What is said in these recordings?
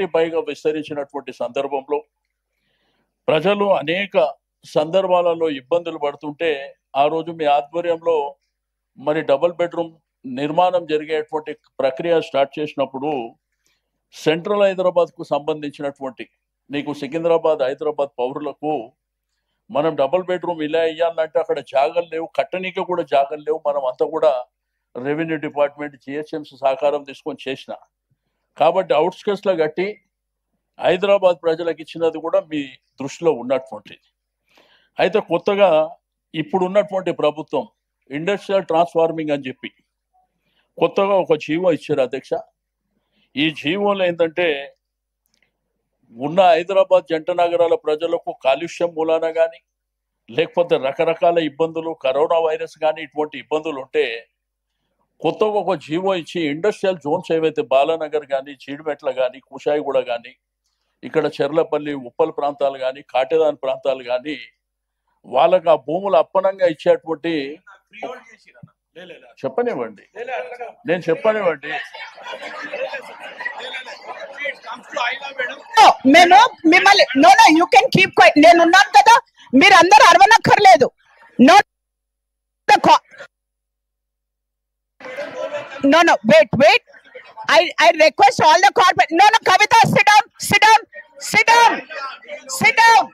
పైగా విస్తరించినటువంటి సందర్భంలో ప్రజలు అనేక సందర్భాలలో ఇబ్బందులు పడుతుంటే ఆ రోజు మీ ఆధ్వర్యంలో మరి డబుల్ బెడ్రూమ్ నిర్మాణం జరిగేటువంటి ప్రక్రియ స్టార్ట్ చేసినప్పుడు సెంట్రల్ హైదరాబాద్కు సంబంధించినటువంటి నీకు సికింద్రాబాద్ హైదరాబాద్ పౌరులకు మనం డబుల్ బెడ్రూమ్ ఇలా ఇవ్వాలంటే అక్కడ జాగలు లేవు, కట్టనీకి కూడా జాగలు లేవు. మనం అంతా కూడా రెవెన్యూ డిపార్ట్మెంట్ జిహెచ్ఎంసీ సహకారం తీసుకొని చేసిన కాబట్టి అవుట్స్కట్స్లో కట్టి హైదరాబాద్ ప్రజలకు ఇచ్చినది కూడా మీ దృష్టిలో ఉన్నటువంటిది. అయితే కొత్తగా ఇప్పుడు ఉన్నటువంటి ప్రభుత్వం ఇండస్ట్రియల్ ట్రాన్స్ఫార్మింగ్ అని చెప్పి కొత్తగా ఒక జీవో ఇచ్చారు అధ్యక్ష. ఈ జీవోలో ఏంటంటే ఉన్న హైదరాబాద్ జంట నగరాల ప్రజలకు కాలుష్యం మూలాన కానీ లేకపోతే రకరకాల ఇబ్బందులు, కరోనా వైరస్ కానీ ఇటువంటి ఇబ్బందులు ఉంటే కొత్తగా ఒక జీవో ఇచ్చి ఇండస్ట్రియల్ జోన్స్ ఏవైతే బాలానగర్ కానీ, జీడిమెట్ల కానీ, కుషాయిగూడ కానీ, ఇక్కడ చెర్లపల్లి, ఉప్పల్ ప్రాంతాలు కానీ, కాటేదాన్ ప్రాంతాలు కానీ వాళ్ళకి ఆ భూములు అప్పనంగా ఇచ్చేటువంటి చెప్పనివ్వండి, నేను చెప్పనివ్వండి. మేము మిమ్మల్ని no no you can keep quiet, నేను ఉన్నాను కదా, మీరు అందరూ అరవనక్కర్లేదు. No no no wait I request all the corporate no Kavita sit down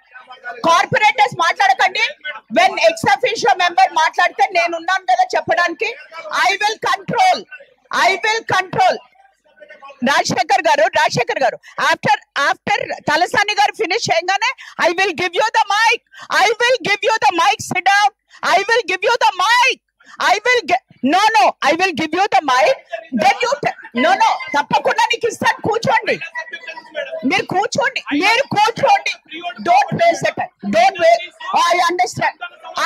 corporators మాట్లాడకండి. when ex officio member మాట్లాడితే నేను ఉన్నాను కదా చెప్పడానికి. I will control రాజశేఖర్ గారు after తలసాని గారు ఫినిష్ చేయగానే I will give you the mic. Sit down. I will give you the mic. I will give you the mic. Then you no తప్పకుండా నీకు ఇస్తాను. కూర్చోండి, మీరు కూర్చోండి. Don't waste it. Don't waste. I understand.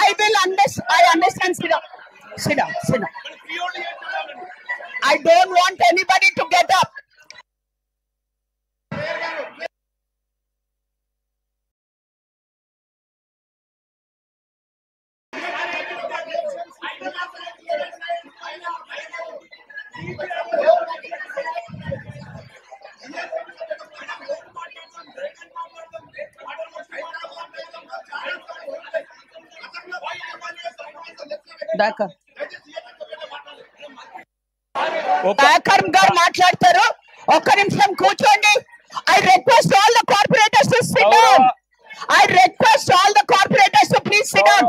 I understand. Sit down. I don't want anybody to get up. Dayakar గారు మాట్లాడతారు. ఒక్క నిమిషం కూర్చోండి. I request all the corporators to sit down. Please sit down.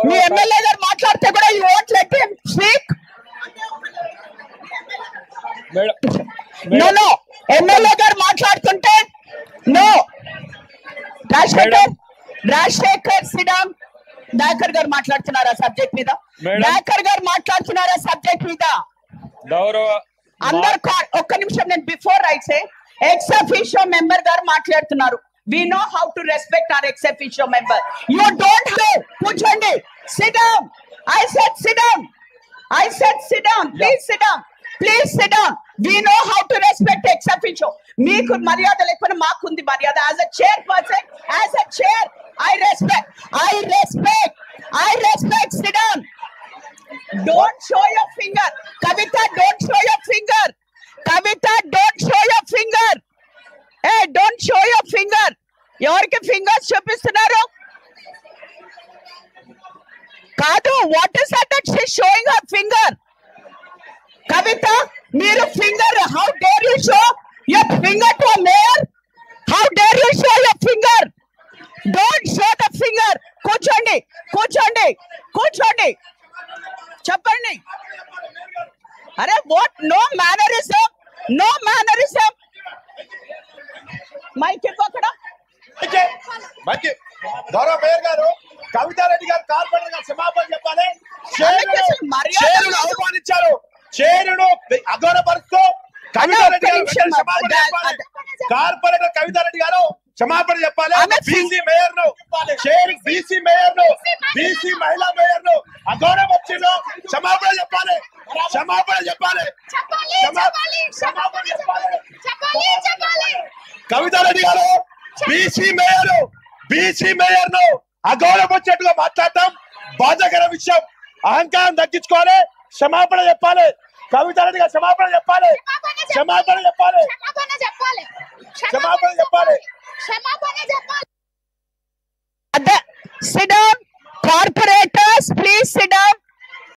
Me MLA గారు మాట్లాడితే కూడా you won't let him speak. No MLA గారు మాట్లాడుతుంటే no. Rajasekhar sit down. Dayakar గారు మాట్లాడుతున్నారా సబ్జెక్ట్ మీద? అందరు ఒక్క నిమిషం. నేను before I say ex officio member గారు మాట్లాడుతున్నారు. We know how to respect our ex officio member. You don't have. కూర్చోండి. Sit down. I said sit down. Please sit down. We know how to respect ex officio. మీకు మర్యాద లేకపోతే మాకుంది మర్యాద. As a chairperson, as a chair, I respect. Sit down. Don't show your finger. Kavita, don't show your finger. Hey, don't show your finger. ఎవరికి fingers చూపిస్తున్నారు? కాదు, what is that she showing her finger? Kavitha, మీరు finger, how dare you show your finger to a mayor? How dare you show your finger? Don't show the finger. కూర్చోండి. చెప్పండి. అరే what? No mannerism. Mike ఇవ్వక్కడ. గౌరవ mayor గారు, కవితారెడ్డి గారు corporator గారు క్షమాపణ చెప్పాలి. చేరును అవమానించారు, చేరును అగౌరవపరుస్తూ కవితారెడ్డి గారు క్షమాపణ చెప్పాలి. కార్పొరేటర్ కవితారెడ్డి గారు క్షమాపణ చెప్పాలి. బీసీ మేయర్ ను, బీసీ మహిళా మేయర్ ను అగౌరవపరిచిండు. క్షమాపణ చెప్పాలి. కవితారెడ్డి గారు బీసీ మేయర్ ను అగౌరవపరిచేట్టుగా మాట్లాడటం బాధాకర విషయం. అహంకారం తగ్గించుకోవాలి, క్షమాపణ చెప్పాలి. కవితారెడ్డి గారు క్షమాపణ చెప్పాలి, క్షమాపణ చెప్పాలి, క్షమాపణ చెప్పాలి. Sit down, corporate.